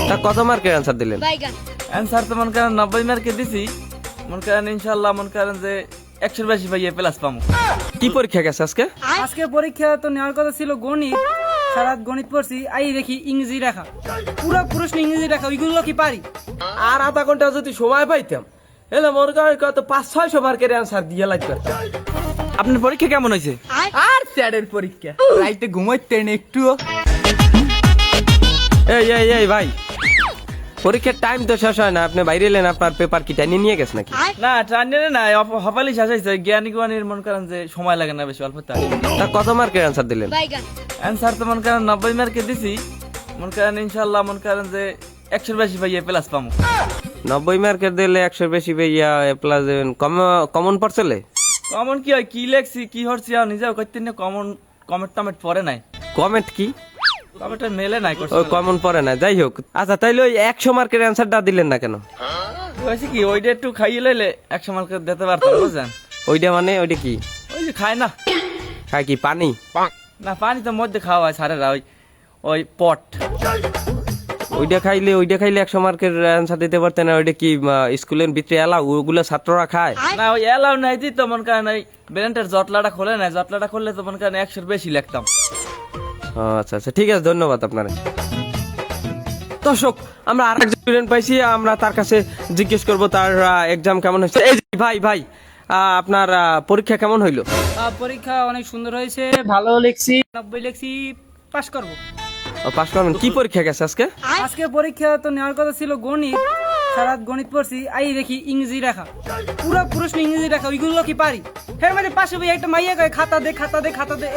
তা কত মার্কের অ্যান্সার দিলেন? অ্যান্সার তো মনে করেন 90 মার্কে দিছি, মনে করেন ইনশাল্লাহ মনে করেন যে 100 বেশি পাইয়ে প্লাস পাবো। কি পরীক্ষা গেছে আজকে? আজকে পরীক্ষা তো নেওয়ার কথা ছিল গণিত, সারা রাত গণিত পড়ছি, আই দেখি ইংরেজি লেখা, পুরো প্রশ্ন ইংরেজি লেখা, ওইগুলো কি পারি? আর আধা ঘন্টা যদি সময় পাইতাম এলে মনে করেন কত 500-600 মার্কের অ্যান্সার দিয়ে লাগবে। আপনার পরীক্ষা কেমন হয়েছে? আর স্যারের পরীক্ষা রাইতে ঘুমাইতেন একটুও। এই ভাই, পরীক্ষার টাইম তো শেষ হয় না, আপনি বাইরে এলেন, আপনার পেপার কি টাইনে নিয়ে গেছে নাকি? না ট্রান্ডে না, হপালি শেষ হয়েছে। জ্ঞানী গুয়ানির মনে করেন যে সময় লাগে না বেশি, অল্প টাইম। তা কত মার্কের অ্যান্সার দিলেন? অ্যান্সার তো মনে করেন 90 মার্কে দিছি, মনে করেন ইনশাল্লাহ মনে করেন যে 100 বেশি পাইয়ে প্লাস পাবো। 90 মার্কের দিলে 100 বেশি পাইয়া প্লাস কমন পড়ছিলে? কমন কি হয়, কি লেখছি কি হচ্ছে আর নিজেও করতে না, কমেন্ট টমেন্ট পরে নাই, কমেন্ট কি? কমেন্টটা মেলে নাই করছে। ওই কমন পড়ে না, যাই হোক। আচ্ছা তাইলে ওই 100 মার্কের অ্যান্সারটা দিলেন না কেন? হয়েছে কি, ওইটা একটু খাইয়ে লইলে 100 মার্কে দিতে পারতাম, বুঝছেন? ওইটা মানে ওইটা কি ওই যে খায় না, খায়? কি পানি? না পানি তো মধ্যে খাওয়া হয় সারেরা, ওই পট। ওইটা খাইলে 100 মার্কের অ্যান্সার দিতে পারতেন না? ওইটা কি স্কুলের ভিতরে এলাও? ওগুলো ছাত্ররা খায়? না ওই এলাও নাই দিই তো মনে করেন ওই ব্রেন্টের জটলাটা খোলে নাই, জটলাটা খুললে তো মনে করেন 100 বেশি লিখতাম। ও আচ্ছা আচ্ছা, ঠিক আছে, ধন্যবাদ আপনার। দর্শক, আমরা আরেকজন স্টুডেন্ট পাইছি, আমরা তার কাছে জিজ্ঞেস করব তার এক্সাম কেমন হয়েছে। এই যে ভাই, আপনার পরীক্ষা কেমন হইলো? পরীক্ষা অনেক সুন্দর হয়েছে, ভালো লিখছি, 90 লিখছি, পাস করব। পাস করবেন? কি পরীক্ষা গেছে আজকে? আজকে পরীক্ষা তো নেওয়ার কথা ছিল গণিত, সারা রাত গণিত পড়ছি, আই দেখি ইংরেজি লেখা, পুরো প্রশ্ন ইংরেজি লেখা, ওইগুলো কি পারি? হ্যাঁ মানে পাশে ভাই একটা মাইয়া কয় খাতা দে,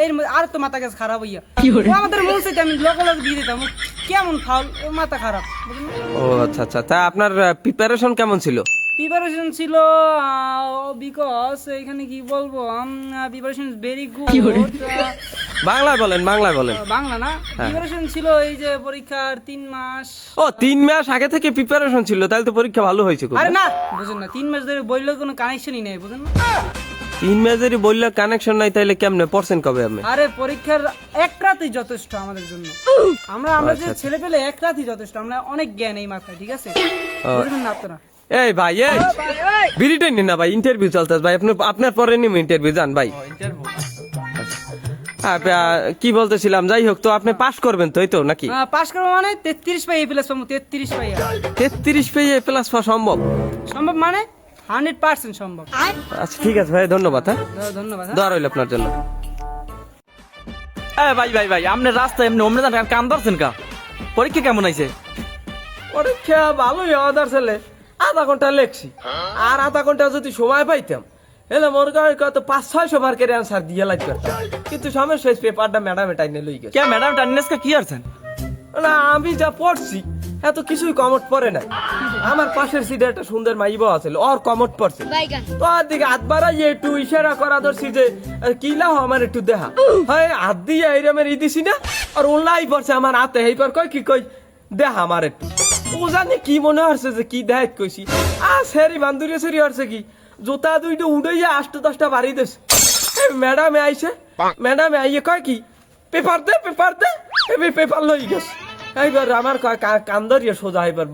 এর আর তো মাথা গেছে খারাপ হইয়া, ও আমাদের মন চাইতে আমি লগে দিয়ে দিতাম, কেমন ফাউল, মাথা খারাপ। ও আচ্ছা আচ্ছা, তা আপনার প্রিপারেশন কেমন ছিল? প্রিপারেশন ছিল বিকজ এখানে কি বলবো, প্রিপারেশন ভেরি গুড। বাংলায় বলেন, বাংলায় বলেন। বাংলা না, প্রিপারেশন ছিল এই যে পরীক্ষার 3 মাস। ও 3 মাস আগে থেকে প্রিপারেশন ছিল, তাহলে তো পরীক্ষা ভালো হয়েছে। আরে না বুঝেন না, 3 মাস ধরে বইলে কোনো কানেকশনই নেই, বুঝেন না। 3 মাসেরই বললে কানেকশন নাই, তাইলে কেমনে পড়ছেন কবে আপনি? আরে পরীক্ষার এক রাতই যথেষ্ট আমাদের জন্য, আমরা যে ছেলে পেলে এক রাতই যথেষ্ট, আমরা অনেক জ্ঞান এই মাথায়, ঠিক আছে? বুঝবেন না আপনারা? এই ভাই, এই বিড়িটাই নিন না ভাই, ইন্টারভিউ চলতেছে ভাই, আপনার পরে নিম ইন্টারভিউ, যান ভাই। কি বলতেছিলাম, যাই হোক, তো আপনি পাস করবেন তো, এই তো নাকি? পাস করবো মানে 33 পাই প্লাস পাবো, 33 পাই। 33 পেয়ে প্লাস পাওয়া সম্ভব? সম্ভব মানে 100% সম্ভব। আচ্ছা ঠিক আছে ভাই, ধন্যবাদ। হ্যাঁ ধন্যবাদ। দোয়া রইল আপনার জন্য। ভাই আপনি রাস্তায় এমনি অমনে যান, কাম ধরছেন কা? পরীক্ষা কেমন হয়েছে? পরীক্ষা ভালোই হওয়ার ছেলে, আধা ঘন্টা লেখছি, আর আধা ঘন্টা যদি সময় পাইতাম এলে মনে করেন কত 500-600 মার্কের অ্যান্সার দিয়ে লাগবে। কিন্তু সমস্যা পেপারটা ম্যাডামে টাইনে লই গেছে। কে ম্যাডাম টান্নেসকা কি আছেন? না আমি যা পড়ছি এত কিছুই কমট পড়ে নাই। আমার পাশের সিটে একটা সুন্দর মাইবা আছিল, ওর কমট পড়ছে, তো আর দিকে হাত বাড়াই একটু ইশারা করা ধরছি যে কি লাও আমার একটু দেখা হয়, হাত দিয়ে এইরমের দিছি না, আর ওলাই পড়ছে আমার হাতে, এইবার কই কি কই দেখা আমার একটু, ও জানি কি মনে হচ্ছে যে কি দেখ কইছি, সেরি বান্ধুরি সেরি হচ্ছে কি জুতা দুইটা উড়াইয়া 8-10টা বাড়ি দিছে। ম্যাডামে আইছে, ম্যাডামে আইয়ে কয় কি পেপার দে, পেপার লই গেছে। এইবার আমার কান্দরিয়া সোজা এবার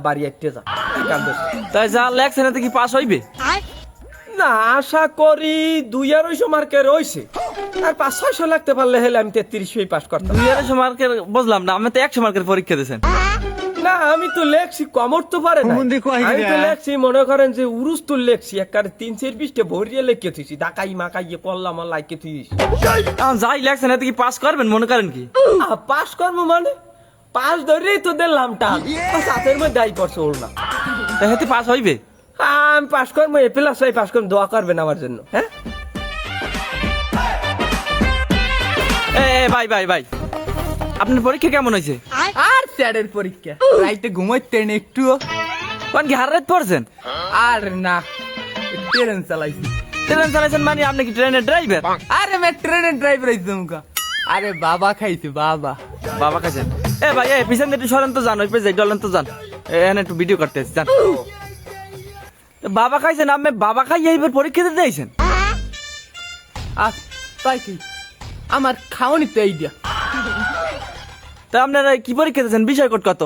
বাড়ি একটে যা কান্দর, তাই যা লেখছেন এতে কি পাস হইবে? না আশা করি 2-250 মার্কের হইছে, আর 500-600 লাগতে পারলে হলে আমি 33 পাস করতাম। 200 মার্কের বুঝলাম না, আমি তো 100 মার্কের পরীক্ষা দিয়েছেন। না আমি তো লেখছি কমর তো পারে না, আমি তো লেখছি মনে করেন যে উরুস তো লেখছি একারে 3-4 পৃষ্ঠা ভরিয়ে লিখে থুইছি, ডাকাই মাকাইয়ে কল্লা মল্লা লাইকে থুইছি। যাই লেখছেন এতে কি পাস করবেন মনে করেন কি? পাস করবো মানে পাস ধরেই তো দিলাম টান, হাতের মধ্যে দায়ী পড়ছে ওর না, এতে পাস হইবে? আমি পাস করবো, এ প্লাস পাস করবো, দোয়া করবেন আমার জন্য। হ্যাঁ ভাই আপনার পরীক্ষা কেমন হয়েছে? আর স্যারের পরীক্ষা রাইতে ঘুমাইতেন একটুও। কোন কি হার রাত পড়ছেন? আর না ট্রেন চালাইছি। ট্রেন চালাইছেন মানে আপনি কি ট্রেনের ড্রাইভার? আরে मैं ট্রেনের ড্রাইভার হইছি মুখা। আরে বাবা খাইছি বাবা খাইছেন? ভাই পিছন দিয়ে একটু সরেন তো, যান ওই পেজে ডলেন তো, যান এখানে একটু ভিডিও করতে যান। বাবা খাইছেন আপনি, বাবা খাই এইবার পরীক্ষা দিতে আইছেন? তাই কি আমার খাওয়ানি তো এই দিয়া। তা আপনারা কি পরীক্ষা দিয়েছেন, বিষয় কোড কত?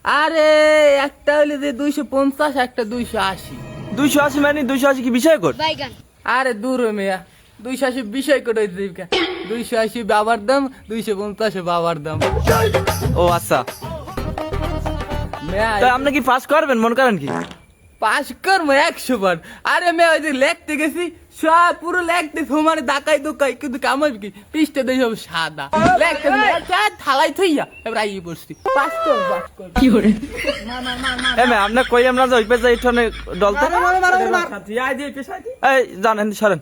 আরে একটা হইলে যে 250, একটা 280। 280 মানে 280 কি বিষয় কর? আরে দূর মেয়া, 280 বিষয় করে দিবকা, 280 বাবার দাম, 250 বাবার দাম। ও আচ্ছা, মেয়া তো আপনি কি পাস করবেন মন করেন কি? পাস করবো 100 বার। আরে মেয়ে ওই যে লেখতে গেছি, সব পুরো লেখতে তোমার দাকাই দোকাই, কিন্তু কামাবি কি পৃষ্ঠে দিয়ে সব সাদা লেখতে থালাই থইয়া এবার আইয়ে বসছি। পাস কর, পাস কর। এ মে আপনি কই আমরা যে ওই পেজে ইঠনে ডলতে মারো, মারো, মারো, মারো। এই জানেন সরেন।